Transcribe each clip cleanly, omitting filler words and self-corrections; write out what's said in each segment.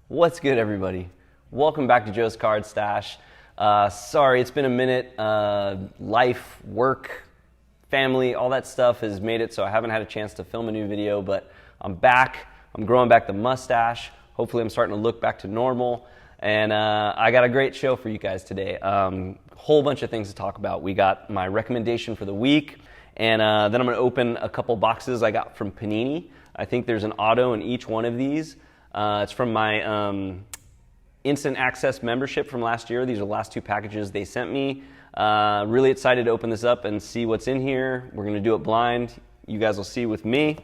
What's good, everybody? Welcome back to Joe's Card Stash. Sorry, it's been a minute. Life, work, family, all that stuff has made it so I haven't had a chance to film a new video, but I'm back. I'm growing back the mustache. Hopefully I'm starting to look back to normal. And I got a great show for you guys today. Whole bunch of things to talk about. We got my recommendation for the week, and then I'm going to open a couple boxes I got from Panini. I think there's an auto in each one of these. It's from my instant access membership from last year. These are the last two packages they sent me. Really excited to open this up and see what's in here. We're going to do it blind. You guys will see with me.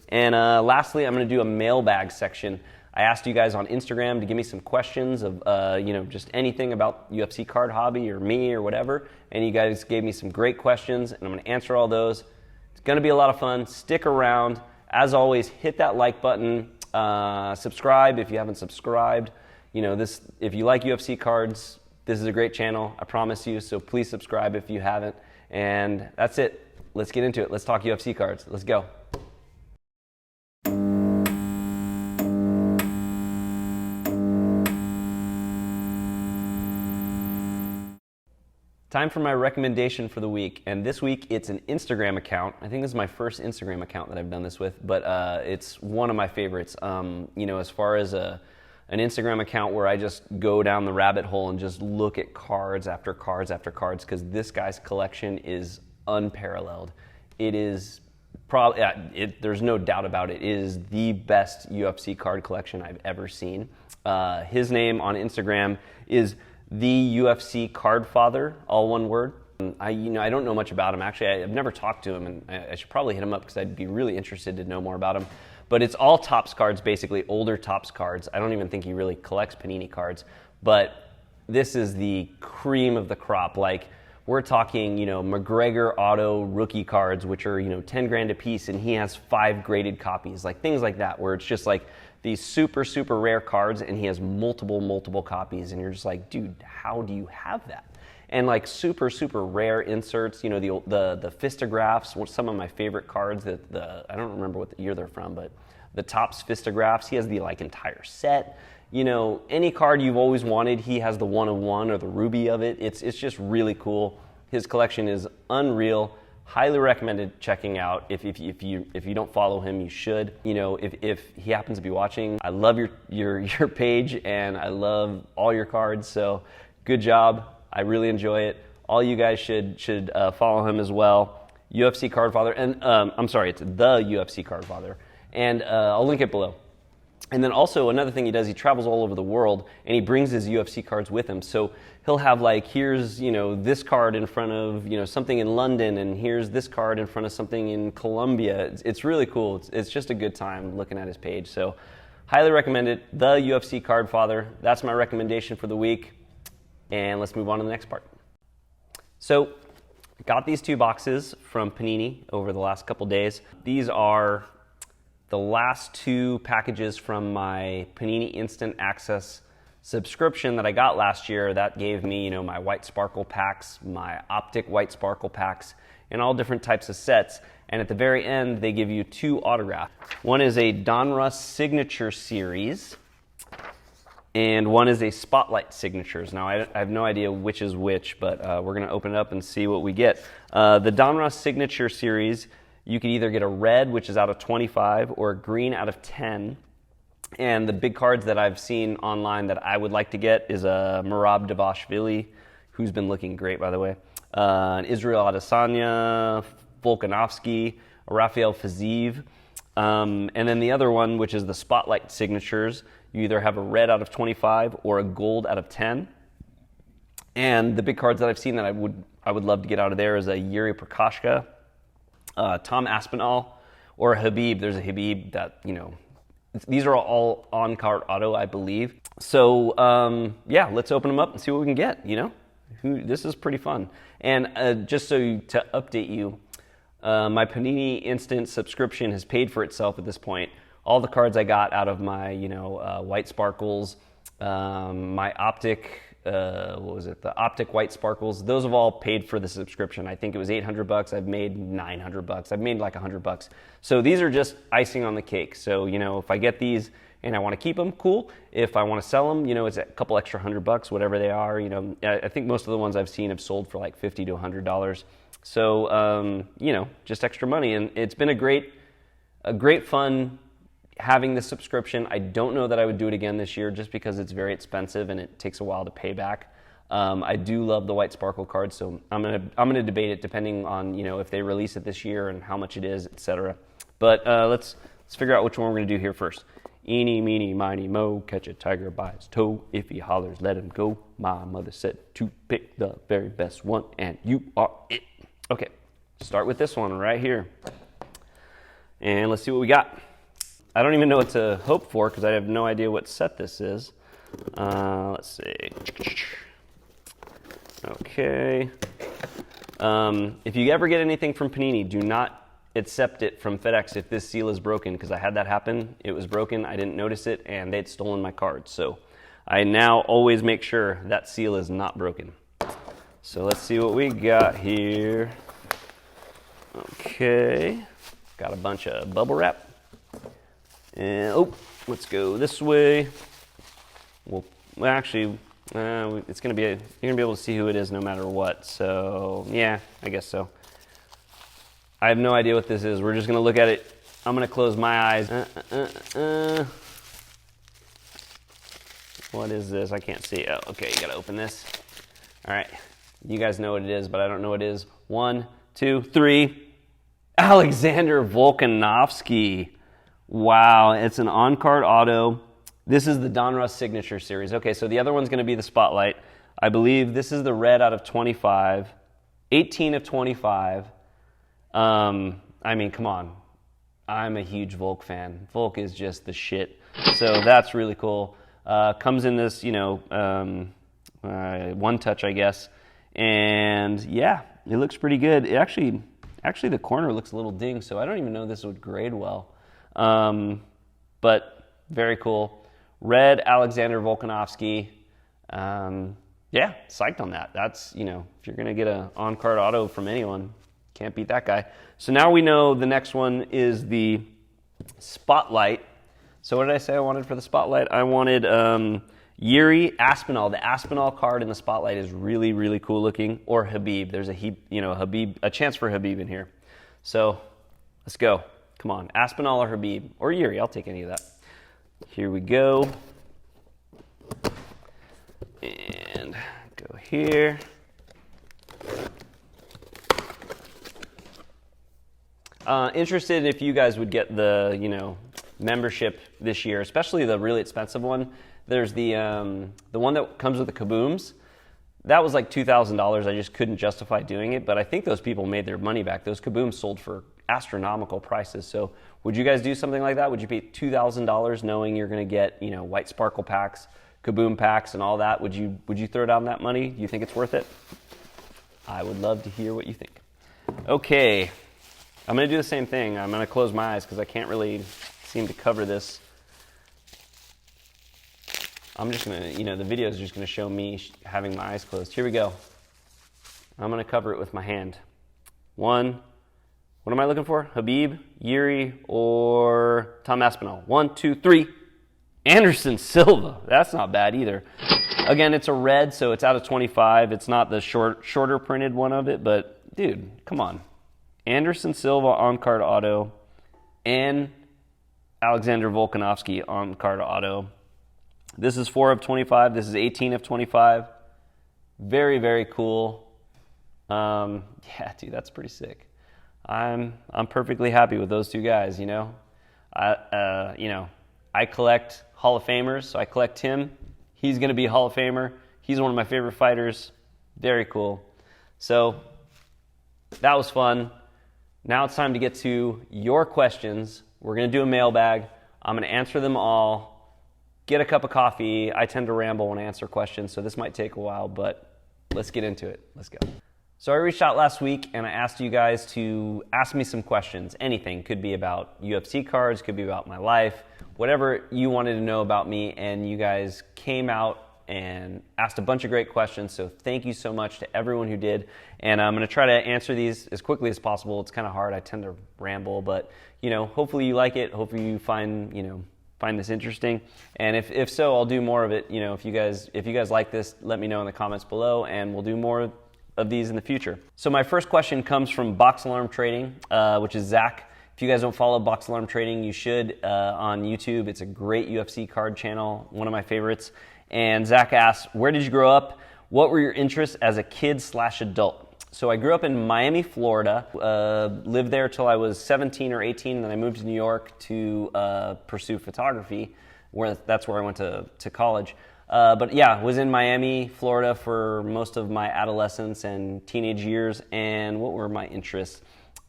And lastly, I'm going to do a mailbag section. I asked you guys on Instagram to give me some questions of just anything about UFC card hobby or me or whatever. And you guys gave me some great questions, and I'm going to answer all those. It's going to be a lot of fun. Stick around. As always, hit that like button. Subscribe if you haven't subscribed. If you like UFC cards, this is a great channel, I promise you, so please subscribe if you haven't. And that's it. Let's get into it. Let's talk UFC cards. Let's go. Time for my recommendation for the week, and this week it's an Instagram account. I think this is my first Instagram account that I've done this with, but it's one of my favorites. As far as an Instagram account where I just go down the rabbit hole and just look at cards after cards after cards, because this guy's collection is unparalleled. It is probably, there's no doubt about it, it is the best UFC card collection I've ever seen. His name on Instagram is The UFC Card Father, all one word. I don't know much about him. Actually, I've never talked to him, and I should probably hit him up because I'd be really interested to know more about him. But it's all Topps cards, basically, older Topps cards. I don't even think he really collects Panini cards. But this is the cream of the crop. Like, we're talking, McGregor auto rookie cards, which are, 10 grand a piece, and he has 5 graded copies. Like, things like that, where it's just like these super, super rare cards, and he has multiple copies, and you're just like, dude, how do you have that? And like super, super rare inserts, the fistographs, some of my favorite cards, I don't remember what the year they're from, but the Topps fistographs, he has the entire set. Any card you've always wanted, he has the 1/1 or the ruby of it. It's just really cool. His collection is unreal. Highly recommended checking out. If you don't follow him, you should. If he happens to be watching, I love your page, and I love all your cards. So good job. I really enjoy it. All you guys should follow him as well. UFC Card Father, and it's the UFC Card Father, and I'll link it below. And then also another thing he does, he travels all over the world, and he brings his UFC cards with him. So he'll have here's this card in front of something in London, and here's this card in front of something in Colombia. It's really cool. It's just a good time looking at his page. So highly recommend it. The UFC Card Father. That's my recommendation for the week. And let's move on to the next part. So I got these 2 boxes from Panini over the last couple days. These are the last 2 packages from my Panini Instant Access subscription that I got last year. That gave me, my white sparkle packs, my optic white sparkle packs, and all different types of sets. And at the very end, they give you 2 autographs. One is a Donruss Signature Series, and one is a Spotlight Signatures. Now, I have no idea which is which, but we're going to open it up and see what we get. The Donruss Signature Series, you can either get a red, which is out of 25, or a green out of 10. And the big cards that I've seen online that I would like to get is a Merab Dvalishvili, who's been looking great, by the way, an Israel Adesanya, Volkanovski, a Rafael Fiziev. And then the other one, which is the Spotlight Signatures, you either have a red out of 25 or a gold out of 10. And the big cards that I've seen that I would love to get out of there is a Yuri Prochazka, Tom Aspinall, or a Habib. There's a Habib that, these are all on-card auto, I believe. So, let's open them up and see what we can get, This is pretty fun. And just to update you, my Panini Instant subscription has paid for itself at this point. All the cards I got out of my, white sparkles, my optic, the optic white sparkles, those have all paid for the subscription. I think it was $800. I've made $900. I've made like $100. So these are just icing on the cake. So, if I get these and I want to keep them, cool. If I want to sell them, it's a couple extra $100, whatever they are. I think most of the ones I've seen have sold for like $50 to $100. So, just extra money. And it's been a great fun having this subscription. I don't know that I would do it again this year just because it's very expensive and it takes a while to pay back. I do love the white sparkle cards, so I'm gonna debate it depending on if they release it this year and how much it is, etc. But let's figure out which one we're gonna do here first. Eeny, meeny, miny, mo, catch a tiger by his toe. If he hollers, let him go. My mother said to pick the very best one, and you are it. Okay, start with this one right here. And let's see what we got. I don't even know what to hope for because I have no idea what set this is. Let's see. Okay. If you ever get anything from Panini, do not accept it from FedEx if this seal is broken, because I had that happen. It was broken, I didn't notice it, and they'd stolen my card. So I now always make sure that seal is not broken. So let's see what we got here. Okay. Got a bunch of bubble wrap. And, let's go this way. Well, actually, you're gonna be able to see who it is no matter what. So yeah, I guess so. I have no idea what this is. We're just gonna look at it. I'm gonna close my eyes. What is this? I can't see. Oh, okay, you gotta open this. All right, you guys know what it is, but I don't know what it is. 1, 2, 3. Alexander Volkanovski. Wow, it's an on-card auto. This is the Donruss Signature Series. Okay, so the other one's going to be the Spotlight. I believe this is the red out of 25. 18 of 25. I mean, come on. I'm a huge Volk fan. Volk is just the shit. So that's really cool. Comes in this, one touch, I guess. And yeah, it looks pretty good. It actually, the corner looks a little dinged, so I don't even know this would grade well. But very cool. Red Alexander Volkanovski. Yeah, psyched on that. That's, if you're going to get an on-card auto from anyone, can't beat that guy. So now we know the next one is the Spotlight. So what did I say I wanted for the Spotlight? I wanted Yuri Aspinall. The Aspinall card in the Spotlight is really, really cool looking. Or Habib. There's a chance for Habib in here. So let's go. Come on, Aspinall or Habib. Or Yuri, I'll take any of that. Here we go. And go here. Interested if you guys would get the, membership this year, especially the really expensive one. There's the one that comes with the kabooms. That was like $2,000. I just couldn't justify doing it, but I think those people made their money back. Those kabooms sold for astronomical prices. So would you guys do something like that? Would you pay $2,000 knowing you're going to get, white sparkle packs, kaboom packs, and all that? Would you throw down that money? Do you think it's worth it? I would love to hear what you think. Okay, I'm going to do the same thing. I'm going to close my eyes because I can't really seem to cover this. I'm just going to, the video is just going to show me having my eyes closed. Here we go. I'm going to cover it with my hand. 1. What am I looking for? Habib, Yuri, or Tom Aspinall? 1, 2, 3. Anderson Silva. That's not bad either. Again, it's a red, so it's out of 25. It's not the shorter printed one of it, but dude, come on. Anderson Silva on-card auto and Alexander Volkanovski on-card auto. This is 4 of 25. This is 18 of 25. Very, very cool. Yeah, dude, that's pretty sick. I'm perfectly happy with those two guys. I collect Hall of Famers, so I collect him. He's going to be a Hall of Famer. He's one of my favorite fighters. Very cool. So that was fun. Now it's time to get to your questions. We're going to do a mailbag. I'm going to answer them all. Get a cup of coffee. I tend to ramble when I answer questions, so this might take a while, but let's get into it. Let's go. So I reached out last week and I asked you guys to ask me some questions. Anything. Could be about UFC cards, could be about my life, whatever you wanted to know about me, and you guys came out and asked a bunch of great questions, so thank you so much to everyone who did. And I'm going to try to answer these as quickly as possible. It's kind of hard. I tend to ramble, but hopefully you like it. Hopefully you find, find this interesting. And if so, I'll do more of it. If you guys like this, let me know in the comments below, and we'll do more of these in the future. So my first question comes from Box Alarm Trading, which is Zach. If you guys don't follow Box Alarm Trading, you should on YouTube. It's a great UFC card channel, one of my favorites. And Zach asks, where did you grow up? What were your interests as a kid/adult? So I grew up in Miami, Florida, lived there till I was 17 or 18, and then I moved to New York to pursue photography, that's where I went to college. But yeah, was in Miami, Florida for most of my adolescence and teenage years. And what were my interests?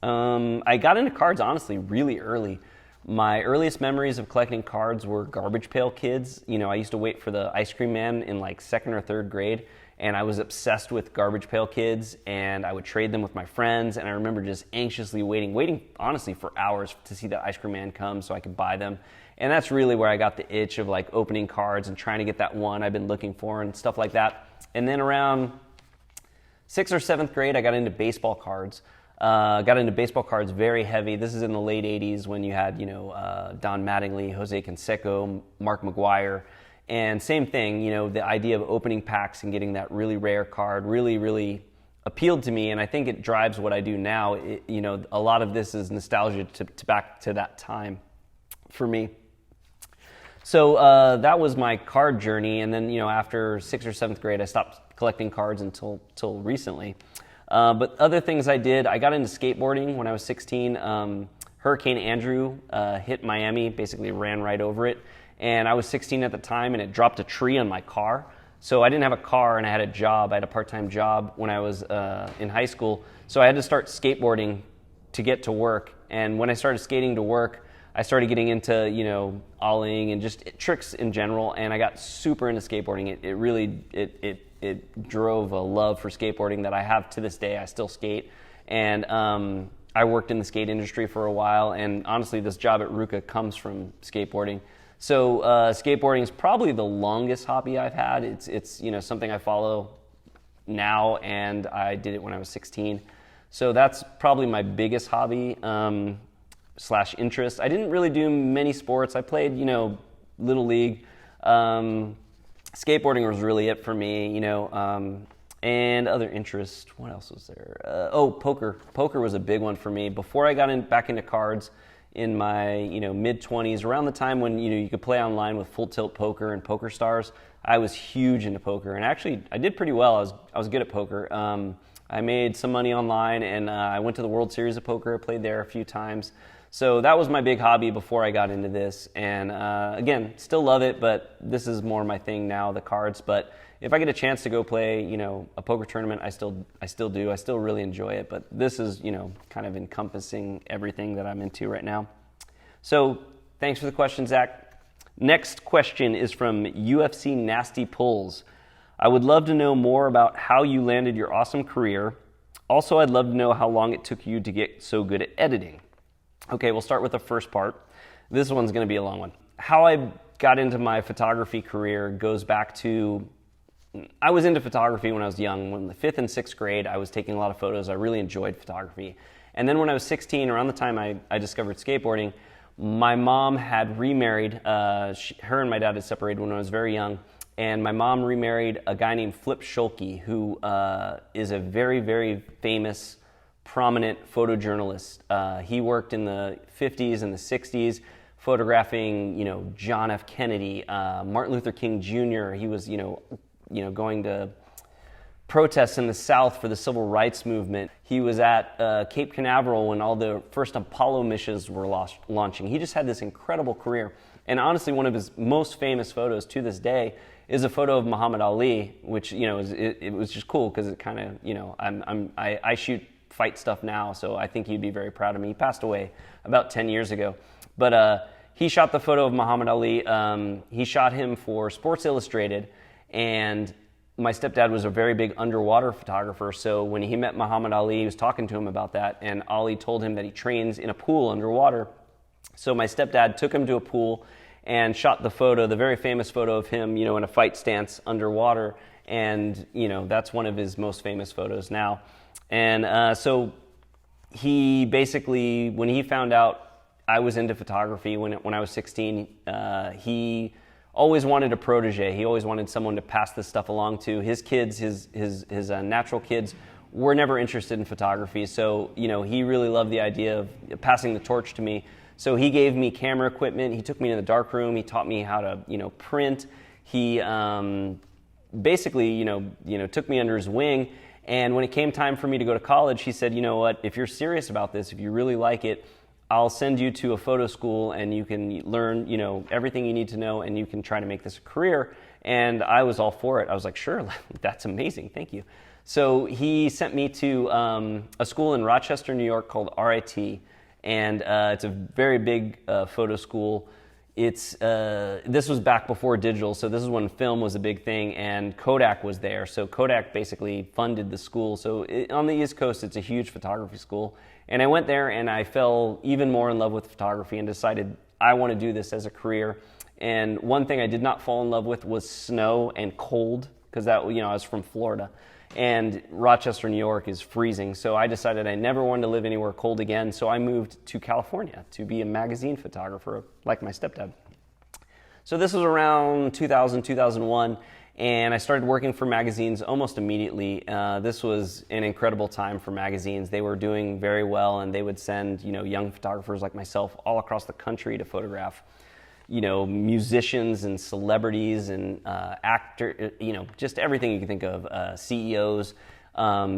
I got into cards, honestly, really early. My earliest memories of collecting cards were Garbage Pail Kids. I used to wait for the ice cream man in like 2nd or 3rd grade, and I was obsessed with Garbage Pail Kids, and I would trade them with my friends, and I remember just anxiously waiting honestly for hours to see that ice cream man come so I could buy them. And that's really where I got the itch of like opening cards and trying to get that one I've been looking for and stuff like that. And then around 6th or 7th grade, I got into baseball cards. Got into baseball cards very heavy. This is in the late 80s when you had, Don Mattingly, Jose Canseco, Mark McGwire. And same thing, the idea of opening packs and getting that really rare card really, really appealed to me. And I think it drives what I do now. A lot of this is nostalgia to back to that time for me. So that was my card journey. And then, after 6th or 7th grade, I stopped collecting cards until recently. But other things I did, I got into skateboarding when I was 16. Hurricane Andrew hit Miami, basically ran right over it. And I was 16 at the time, and it dropped a tree on my car. So I didn't have a car, and I had a job. I had a part-time job when I was in high school. So I had to start skateboarding to get to work. And when I started skating to work, I started getting into, ollieing and just tricks in general. And I got super into skateboarding. It really drove a love for skateboarding that I have to this day. I still skate. And I worked in the skate industry for a while. And honestly, this job at Ruka comes from skateboarding. So skateboarding is probably the longest hobby I've had. It's something I follow now, and I did it when I was 16. So that's probably my biggest hobby / interest. I didn't really do many sports. I played, Little League. Skateboarding was really it for me, and other interests. What else was there? Poker. Poker was a big one for me. Before I got back into cards, in my mid-20s, around the time when you could play online with Full Tilt Poker and Poker Stars, I was huge into poker, and actually I did pretty well. I was good at poker. I made some money online, and I went to the World Series of Poker. I played there a few times. So that was my big hobby before I got into this, and again, still love it, but this is more my thing now, the cards. But if I get a chance to go play, a poker tournament, I still do. I still really enjoy it, but this is, kind of encompassing everything that I'm into right now. So thanks for the question, Zach. Next question is from UFC Nasty Pulls. I would love to know more about how you landed your awesome career. Also, I'd love to know how long it took you to get so good at editing. Okay, we'll start with the first part. This one's going to be a long one. How I got into my photography career goes back to, I was into photography when I was young. When in the 5th and 6th grade, I was taking a lot of photos. I really enjoyed photography. And then when I was 16, around the time I discovered skateboarding, my mom had remarried. Her and my dad had separated when I was very young. And my mom remarried a guy named Flip Schulke, who is a very, very famous, prominent photojournalist. He worked in the 50s and the 60s, photographing, John F. Kennedy, Martin Luther King Jr. He was, going to protests in the South for the Civil Rights Movement. He was at Cape Canaveral when all the first Apollo missions were launching. He just had this incredible career. And honestly, one of his most famous photos to this day is a photo of Muhammad Ali, which, it was just cool because it kind of, I shoot fight stuff now, so I think he'd be very proud of me. He passed away about 10 years ago. But he shot the photo of Muhammad Ali. He shot him for Sports Illustrated, and my stepdad was a very big underwater photographer, so when he met Muhammad Ali, he was talking to him about that, and Ali told him that he trains in a pool underwater. So my stepdad took him to a pool and shot the photo, the very famous photo of him, in a fight stance underwater, and, that's one of his most famous photos now. And so he basically, when he found out I was into photography when I was 16. He always wanted a protege. He always wanted someone to pass this stuff along to. His kids, his natural kids, were never interested in photography. So, he really loved the idea of passing the torch to me. So he gave me camera equipment. He took me in the dark room. He taught me how to, print. He basically, took me under his wing. And when it came time for me to go to college, he said, you know what, if you're serious about this, if you really like it, I'll send you to a photo school and you can learn, everything you need to know, and you can try to make this a career. And I was all for it. I was like, sure, that's amazing. Thank you. So he sent me to a school in Rochester, New York called RIT. And it's a very big photo school. This was back before digital, so this is when film was a big thing, and Kodak was there. So Kodak basically funded the school. So on the East Coast, it's a huge photography school. And I went there and I fell even more in love with photography and decided I want to do this as a career. And one thing I did not fall in love with was snow and cold, because I was from Florida. And Rochester, New York is freezing. So I decided I never wanted to live anywhere cold again. So I moved to California to be a magazine photographer like my stepdad. So this was around 2000, 2001. And I started working for magazines almost immediately. This was an incredible time for magazines. They were doing very well, and they would send, young photographers like myself all across the country to photograph, musicians and celebrities and actor, just everything you can think of, CEOs.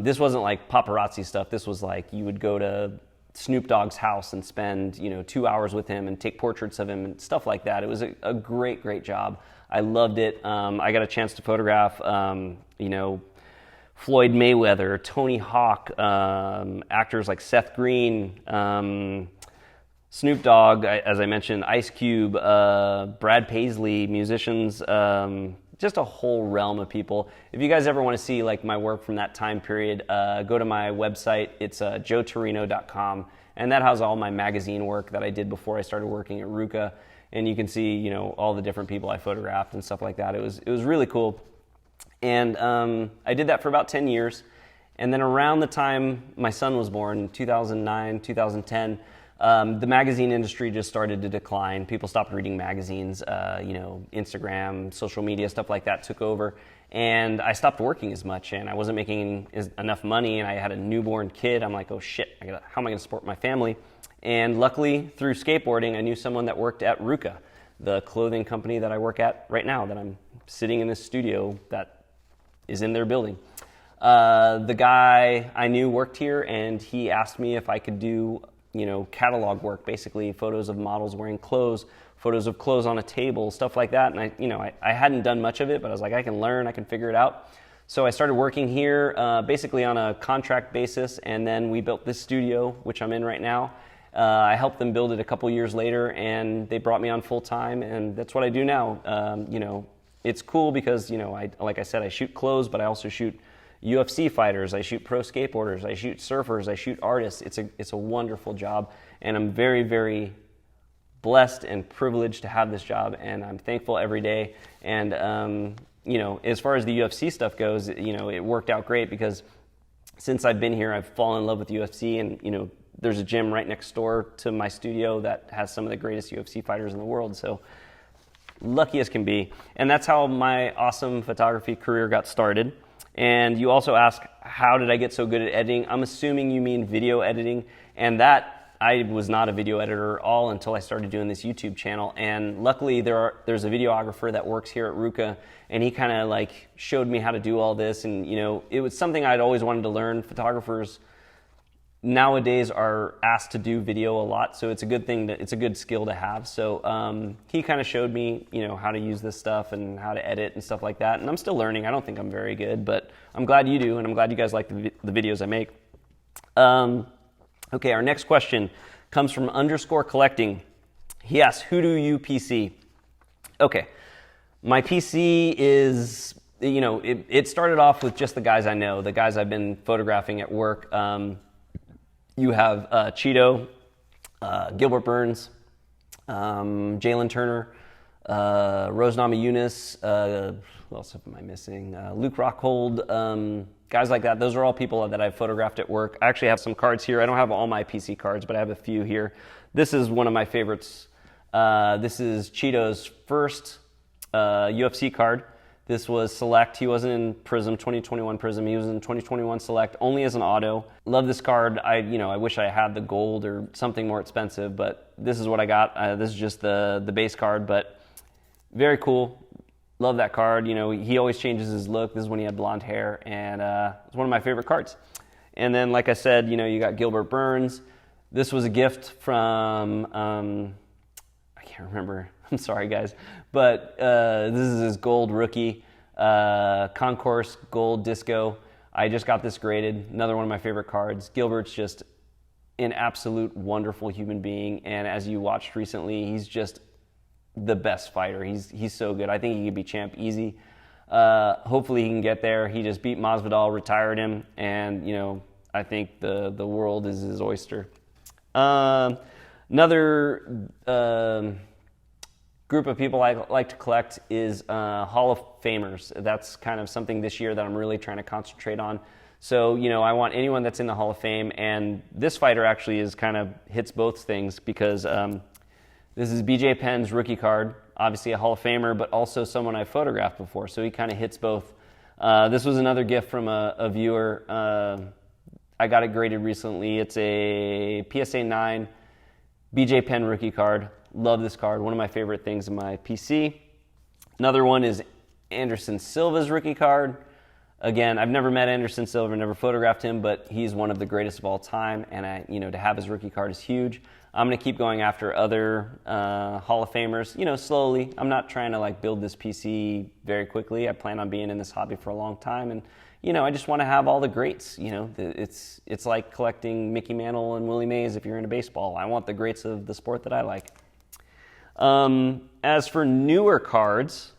This wasn't like paparazzi stuff. This was like you would go to Snoop Dogg's house and spend, 2 hours with him and take portraits of him and stuff like that. It was a great, great job. I loved it. I got a chance to photograph, Floyd Mayweather, Tony Hawk, actors like Seth Green, Snoop Dogg, as I mentioned, Ice Cube, Brad Paisley, musicians, just a whole realm of people. If you guys ever want to see like my work from that time period, go to my website. It's joetorino.com, and that has all my magazine work that I did before I started working at RUCA. And you can see, all the different people I photographed and stuff like that. It was really cool. And I did that for about 10 years. And then around the time my son was born, 2009, 2010, the magazine industry just started to decline. People stopped reading magazines. Instagram, social media, stuff like that took over. And I stopped working as much, and I wasn't making enough money, and I had a newborn kid. I'm like, oh shit, how am I going to support my family? And luckily, through skateboarding, I knew someone that worked at RUCA, the clothing company that I work at right now, that I'm sitting in this studio that is in their building. The guy I knew worked here, and he asked me if I could do, catalog work, basically photos of models wearing clothes, photos of clothes on a table, stuff like that. And I hadn't done much of it, but I was like, I can learn, I can figure it out. So I started working here basically on a contract basis, and then we built this studio, which I'm in right now. I helped them build it a couple years later, and they brought me on full time, and that's what I do now. It's cool because, like I said, I shoot clothes, but I also shoot UFC fighters, I shoot pro skateboarders, I shoot surfers, I shoot artists. It's a wonderful job, and I'm very, very blessed and privileged to have this job, and I'm thankful every day. And as far as the UFC stuff goes, it worked out great because since I've been here, I've fallen in love with UFC, and there's a gym right next door to my studio that has some of the greatest UFC fighters in the world. So lucky as can be. And that's how my awesome photography career got started. And you also ask, how did I get so good at editing? I'm assuming you mean video editing. And that, I was not a video editor at all until I started doing this YouTube channel. And luckily there's a videographer that works here at RUCA, and he kind of like showed me how to do all this. And it was something I'd always wanted to learn. Photographers nowadays are asked to do video a lot, so it's a good thing, it's a good skill to have. So he kind of showed me, how to use this stuff and how to edit and stuff like that. And I'm still learning. I don't think I'm very good, but I'm glad you do, and I'm glad you guys like the videos I make. Okay, our next question comes from _collecting. He asks, who do you PC? Okay, my PC is, it started off with just the guys I know, the guys I've been photographing at work. You have Cheeto, Gilbert Burns, Jalen Turner, Rose Namajunas, who else am I missing? Luke Rockhold, guys like that. Those are all people that I've photographed at work. I actually have some cards here. I don't have all my PC cards, but I have a few here. This is one of my favorites. This is Cheeto's first UFC card. This was Select. He wasn't in Prism, 2021 Prism. He was in 2021 Select, only as an auto. Love this card. I wish I had the gold or something more expensive, but this is what I got. This is just the base card, but very cool. Love that card. He always changes his look. This is when he had blonde hair, and it's one of my favorite cards. And then, like I said, you got Gilbert Burns. This was a gift from, I can't remember. I'm sorry, guys. But this is his gold rookie, Concourse Gold Disco. I just got this graded. Another one of my favorite cards. Gilbert's just an absolute wonderful human being, and as you watched recently, he's just the best fighter. He's so good. I think he could be champ easy. Hopefully he can get there. He just beat Masvidal, retired him, and I think the world is his oyster. Another group of people I like to collect is Hall of Famers. That's kind of something this year that I'm really trying to concentrate on. So, I want anyone that's in the Hall of Fame, and this fighter actually is kind of hits both things because this is BJ Penn's rookie card, obviously a Hall of Famer, but also someone I photographed before, so he kind of hits both. This was another gift from a viewer. I got it graded recently. It's a PSA 9 BJ Penn rookie card. Love this card, one of my favorite things in my PC. Another one is Anderson Silva's rookie card. Again, I've never met Anderson Silva, never photographed him, but he's one of the greatest of all time, and to have his rookie card is huge. I'm going to keep going after other Hall of Famers, slowly. I'm not trying to build this PC very quickly. I plan on being in this hobby for a long time, and I just want to have all the greats. It's like collecting Mickey Mantle and Willie Mays if you're into baseball. I want the greats of the sport that I like. As for newer cards,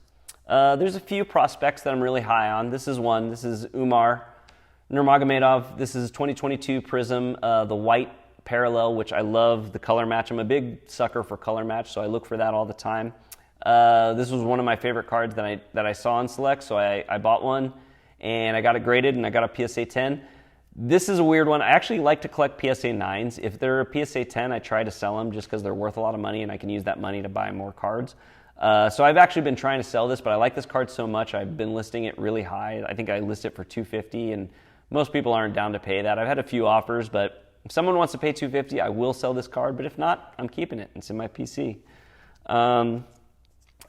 there's a few prospects that I'm really high on. This is one. This is Umar Nurmagomedov. This is 2022 Prism, the white parallel, which I love the color match. I'm a big sucker for color match, so I look for that all the time. This was one of my favorite cards that I saw in Select, so I bought one, and I got it graded, and I got a PSA 10. This is a weird one. I actually like to collect PSA 9s. If they're a PSA 10, I try to sell them just because they're worth a lot of money, and I can use that money to buy more cards. So I've actually been trying to sell this, but I like this card so much, I've been listing it really high. I think I list it for $250, and most people aren't down to pay that. I've had a few offers, but if someone wants to pay $250, I will sell this card, but if not, I'm keeping it. It's in my PC.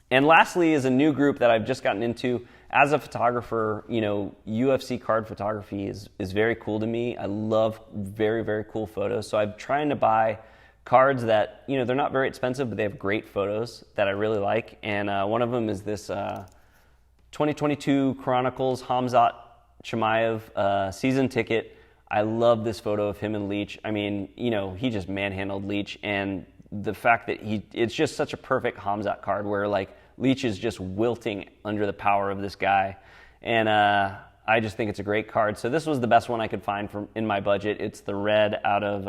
And lastly is a new group that I've just gotten into. As a photographer, UFC card photography is very cool to me. I love very, very cool photos. So I'm trying to buy cards that, they're not very expensive, but they have great photos that I really like. And one of them is this 2022 Chronicles Khamzat Chimaev season ticket. I love this photo of him and Leach. I mean, he just manhandled Leach, and the fact that it's just such a perfect Khamzat card where Leach is just wilting under the power of this guy. And I just think it's a great card. So this was the best one I could find in my budget. It's the red out of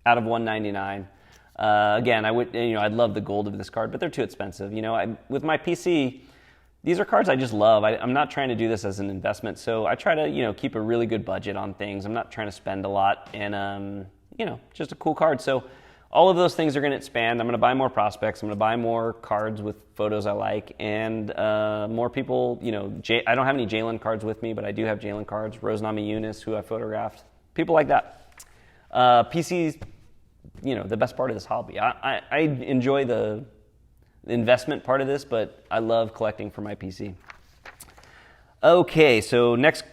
$199. Again, I'd love the gold of this card, but they're too expensive. With my PC, these are cards I just love. I'm not trying to do this as an investment, so I try to, keep a really good budget on things. I'm not trying to spend a lot, and, just a cool card. So all of those things are going to expand. I'm going to buy more prospects. I'm going to buy more cards with photos I like, and more people, I don't have any Jalen cards with me, but I do have Jalen cards, Rose Namajunas, who I photographed, people like that. PC's, the best part of this hobby. I enjoy the investment part of this, but I love collecting for my PC. Okay, so next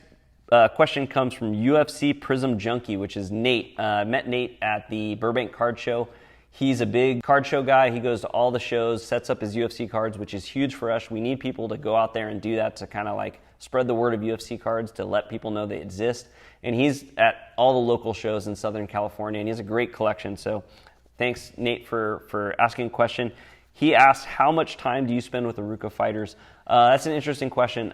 question comes from UFC Prism Junkie, which is Nate. I met Nate at the Burbank Card Show. He's a big card show guy. He goes to all the shows, sets up his UFC cards, which is huge for us. We need people to go out there and do that to kind of spread the word of UFC cards, to let people know they exist. And he's at all the local shows in Southern California, and he has a great collection. So thanks, Nate, for asking a question. He asked, how much time do you spend with the Ruka fighters? That's an interesting question.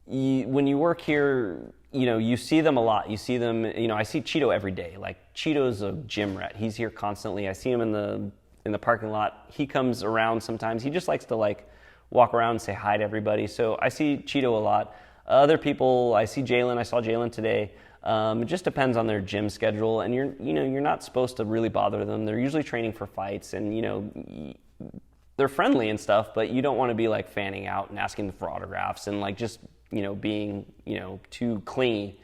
When you work here, you see them a lot. You see them, I see Cheeto every day. Cheeto's a gym rat. He's here constantly. I see him in the in the parking lot. He comes around sometimes. He just likes to like walk around and say hi to everybody. So I see Cheeto a lot. Other people, I see Jalen. I saw Jalen today. It just depends on their gym schedule, and you're not supposed to really bother them. They're usually training for fights, and they're friendly and stuff, but you don't want to be like fanning out and asking them for autographs and like just being too clingy.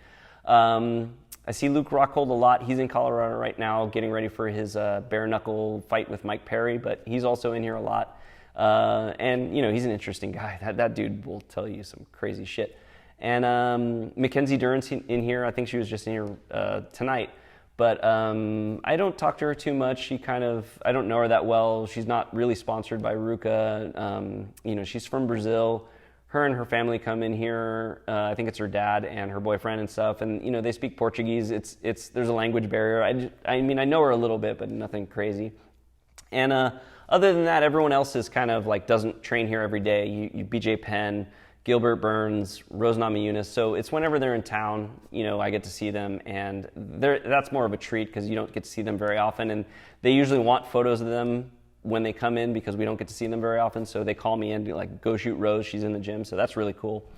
I see Luke Rockhold a lot. He's in Colorado right now, getting ready for his bare knuckle fight with Mike Perry, but he's also in here a lot. And he's an interesting guy. That dude will tell you some crazy shit. And Mackenzie Dern's in here. I think she was just in here tonight. But I don't talk to her too much. I don't know her that well. She's not really sponsored by Ruka. She's from Brazil. Her and her family come in here. I think it's her dad and her boyfriend and stuff. And they speak Portuguese. There's a language barrier. I know her a little bit, but nothing crazy. And other than that, everyone else is kind of like doesn't train here every day. You BJ Penn, Gilbert Burns, Rose Namajunas. So it's whenever they're in town, I get to see them, and that's more of a treat because you don't get to see them very often, and they usually want photos of them when they come in because we don't get to see them very often. So they call me in to like go shoot Rose. She's in the gym, so that's really cool.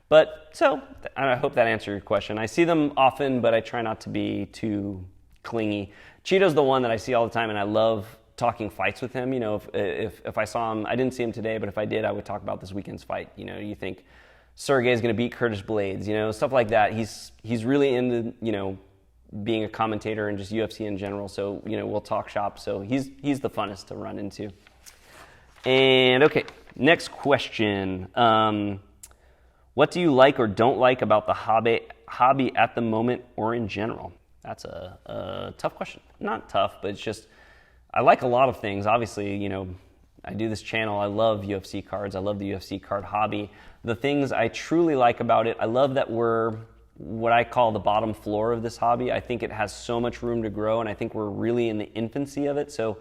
But so I hope that answered your question. I see them often, but I try not to be too clingy. Cheeto's the one that I see all the time, and I love talking fights with him. If I saw him, I didn't see him today, but if I did, I would talk about this weekend's fight. You think Sergey's going to beat Curtis Blades, stuff like that. He's really into, being a commentator and just UFC in general. So, we'll talk shop. So he's the funnest to run into. And okay, next question. What do you like or don't like about the hobby at the moment or in general? That's a tough question. Not tough, but it's just, I like a lot of things. Obviously, I do this channel. I love UFC cards. I love the UFC card hobby. The things I truly like about it, I love that we're what I call the bottom floor of this hobby. I think it has so much room to grow, and I think we're really in the infancy of it. So,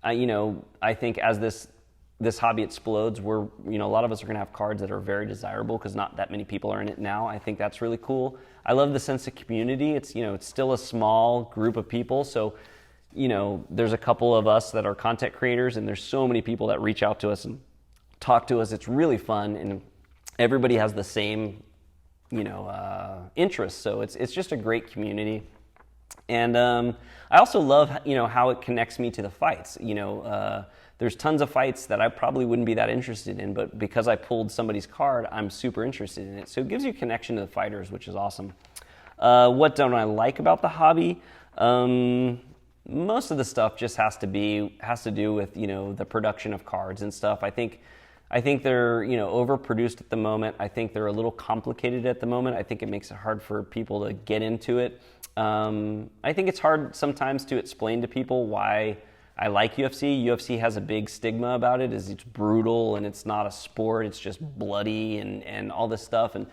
I think as this hobby explodes, a lot of us are going to have cards that are very desirable because not that many people are in it now. I think that's really cool. I love the sense of community. It's still a small group of people. So, there's a couple of us that are content creators, and there's so many people that reach out to us and talk to us. It's really fun, and everybody has the same, interests. So it's just a great community. And I also love, how it connects me to the fights. There's tons of fights that I probably wouldn't be that interested in, but because I pulled somebody's card, I'm super interested in it. So it gives you a connection to the fighters, which is awesome. What don't I like about the hobby? Most of the stuff just has to do with the production of cards and stuff. I think they're overproduced at the moment. I think they're a little complicated at the moment. I think it makes it hard for people to get into it. I think it's hard sometimes to explain to people why I like UFC. UFC has a big stigma about it, is it's brutal and it's not a sport. It's just bloody and all this stuff. And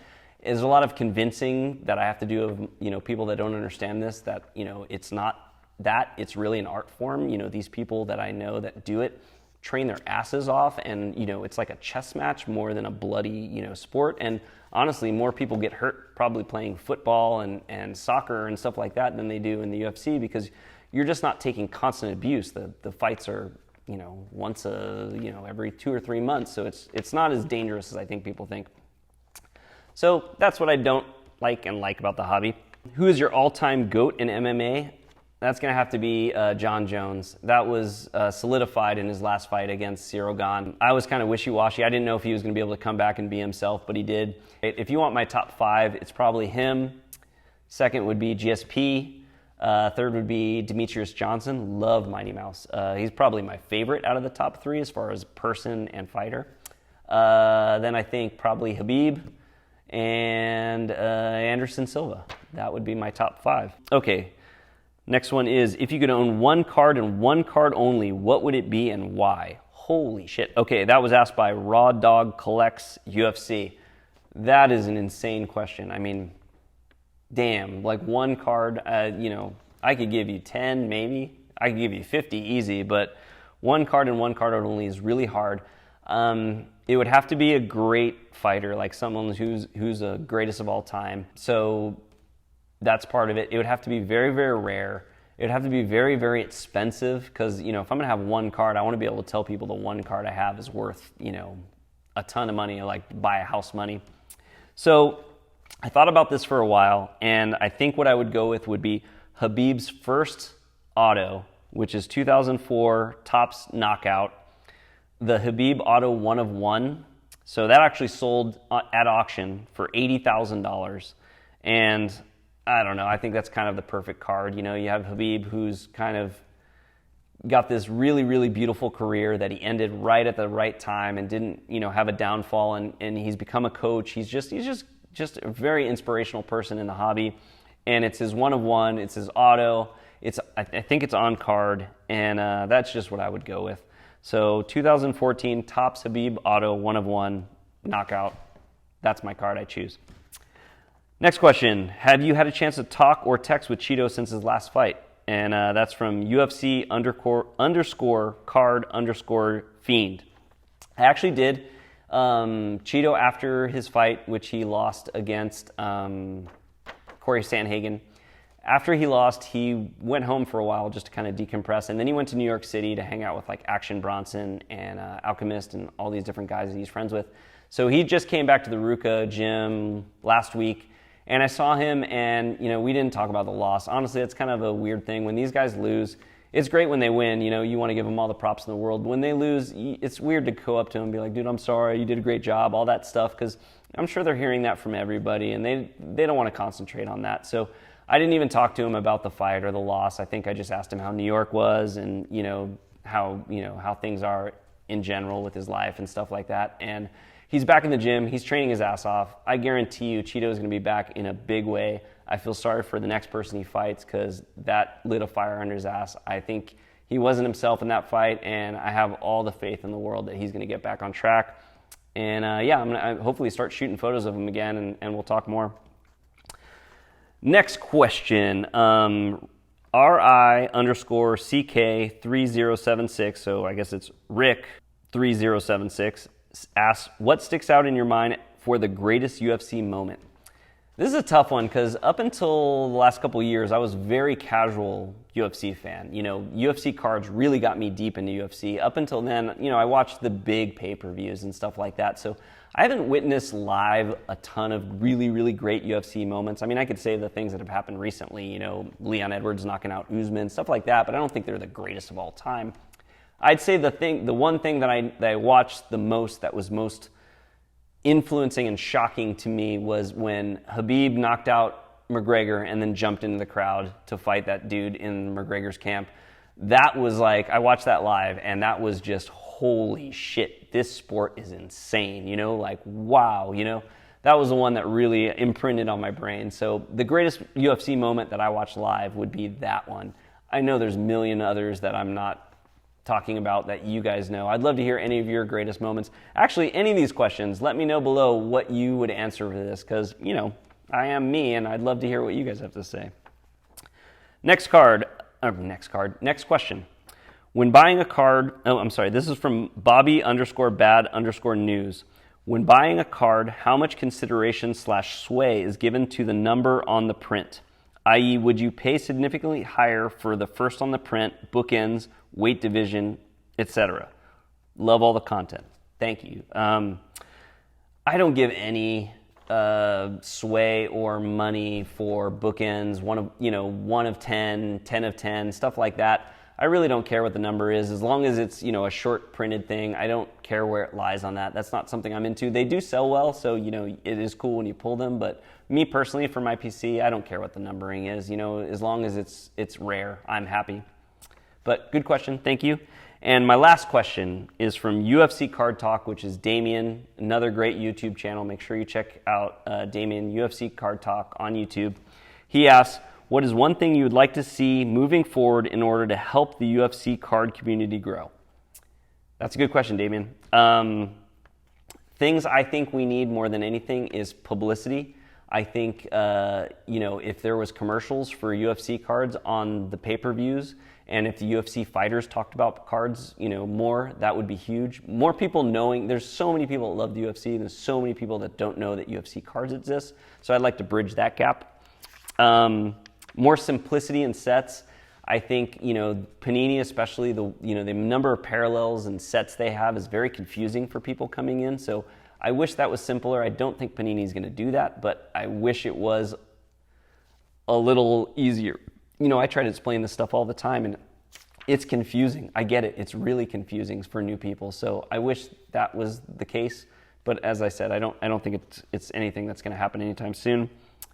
there's a lot of convincing that I have to do of people that don't understand this, that it's not that, it's really an art form. These people that I know that do it train their asses off, and it's like a chess match more than a bloody sport. And honestly, more people get hurt probably playing football and soccer and stuff like that than they do in the UFC, because you're just not taking constant abuse. The fights are once every 2 or 3 months, so it's not as dangerous as I think people think. So that's what I don't like and like about the hobby. Who is your all-time GOAT in MMA? That's going to have to be John Jones. That was solidified in his last fight against Cyril Gane. I was kind of wishy-washy. I didn't know if he was going to be able to come back and be himself, but he did. If you want my top 5, it's probably him. Second would be GSP. Third would be Demetrius Johnson. Love Mighty Mouse. He's probably my favorite out of the top 3 as far as person and fighter. Then I think probably Khabib and Anderson Silva. That would be my top 5. Okay. Next one is, if you could own one card and one card only, what would it be and why? Holy shit. Okay, that was asked by Raw Dog Collects UFC. That is an insane question. I mean, damn, like one card, I could give you 10 maybe. I could give you 50 easy, but one card and one card only is really hard. It would have to be a great fighter, like someone who's the greatest of all time. So that's part of it. It would have to be very, very rare. It It'd have to be very, very expensive because, if I'm going to have one card, I want to be able to tell people the one card I have is worth, a ton of money, like buy a house money. So I thought about this for a while, and I think what I would go with would be Habib's first auto, which is 2004 Topps Knockout, the Habib Auto 1 of 1. So that actually sold at auction for $80,000. And I don't know, I think that's kind of the perfect card. You have Habib, who's kind of got this really, really beautiful career that he ended right at the right time and didn't, have a downfall. And he's become a coach. He's just a very inspirational person in the hobby. And it's his 1 of 1. It's his auto. I think it's on card. And that's just what I would go with. So 2014 Topps Habib Auto 1 of 1 Knockout. That's my card I choose. Next question. Have you had a chance to talk or text with Cheeto since his last fight? And that's from UFC _card _ fiend. I actually did. Cheeto, after his fight, which he lost against Corey Sandhagen, after he lost, he went home for a while just to kind of decompress, and then he went to New York City to hang out with like Action Bronson and Alchemist and all these different guys that he's friends with. So he just came back to the Ruka gym last week, and I saw him, and we didn't talk about the loss. Honestly, it's kind of a weird thing. When these guys lose, it's great when they win. You want to give them all the props in the world. When they lose, it's weird to go up to them and be like, dude, I'm sorry, you did a great job, all that stuff, because I'm sure they're hearing that from everybody, and they don't want to concentrate on that. So I didn't even talk to him about the fight or the loss. I think I just asked him how New York was and, how things are in general with his life and stuff like that. And he's back in the gym. He's training his ass off. I guarantee you Cheeto is going to be back in a big way. I feel sorry for the next person he fights because that lit a fire under his ass. I think he wasn't himself in that fight, and I have all the faith in the world that he's going to get back on track. And, I'm going to hopefully start shooting photos of him again, and we'll talk more. Next question, RI_CK3076, so I guess it's Rick3076, asks, what sticks out in your mind for the greatest UFC moment? This is a tough one because up until the last couple of years, I was a very casual UFC fan. UFC cards really got me deep into UFC. Up until then, I watched the big pay-per-views and stuff like that, so I haven't witnessed live a ton of really, really great UFC moments. I mean, I could say the things that have happened recently, Leon Edwards knocking out Usman, stuff like that, but I don't think they're the greatest of all time. I'd say the one thing that I watched the most that was most influencing and shocking to me was when Habib knocked out McGregor and then jumped into the crowd to fight that dude in McGregor's camp. That was like, I watched that live, and that was just holy shit, this sport is insane, wow, that was the one that really imprinted on my brain. So the greatest UFC moment that I watched live would be that one. I know there's a million others that I'm not talking about that you guys know. I'd love to hear any of your greatest moments. Actually, any of these questions, let me know below what you would answer for this, because, I am me, and I'd love to hear what you guys have to say. Next question. When buying a card, this is from Bobby_bad_news. When buying a card, how much consideration / sway is given to the number on the print? I.e., would you pay significantly higher for the first on the print, bookends, weight division, etc.? Love all the content. Thank you. I don't give any sway or money for bookends, 1 of 10, 10 of 10, stuff like that. I really don't care what the number is. As long as it's, a short printed thing, I don't care where it lies on that. That's not something I'm into. They do sell well, so, it is cool when you pull them. But me personally, for my PC, I don't care what the numbering is. As long as it's rare, I'm happy. But good question. Thank you. And my last question is from UFC Card Talk, which is Damien, another great YouTube channel. Make sure you check out Damien, UFC Card Talk on YouTube. He asks, what is one thing you would like to see moving forward in order to help the UFC card community grow? That's a good question, Damien. Things I think we need more than anything is publicity. I think, if there was commercials for UFC cards on the pay-per-views, and if the UFC fighters talked about cards, more, that would be huge. More people knowing, there's so many people that love the UFC, and there's so many people that don't know that UFC cards exist. So I'd like to bridge that gap. More simplicity in sets. I think, Panini, especially the number of parallels and sets they have is very confusing for people coming in. So I wish that was simpler. I don't think Panini is going to do that, but I wish it was a little easier. I try to explain this stuff all the time, and it's confusing. I get it. It's really confusing for new people. So I wish that was the case. But as I said, I don't think it's anything that's going to happen anytime soon.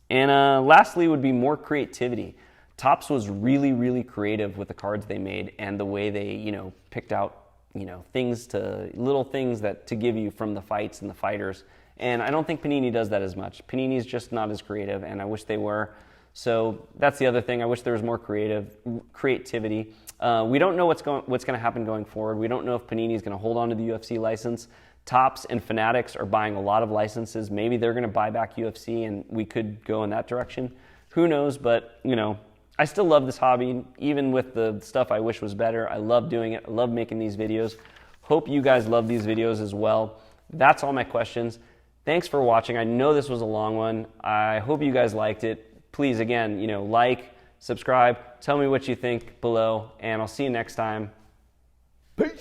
And lastly would be more creativity. Topps was really, really creative with the cards they made and the way they, picked out, little things that to give you from the fights and the fighters. And I don't think Panini does that as much. Panini's just not as creative, and I wish they were. So that's the other thing. I wish there was more creativity. We don't know what's going to happen going forward. We don't know if Panini is going to hold on to the UFC license. Topps and Fanatics are buying a lot of licenses. Maybe they're going to buy back UFC, and we could go in that direction. Who knows? But I still love this hobby, even with the stuff I wish was better. I love doing it. I love making these videos. Hope you guys love these videos as well. That's all my questions. Thanks for watching. I know this was a long one. I hope you guys liked it. Please, again, like, subscribe, tell me what you think below, and I'll see you next time. Peace.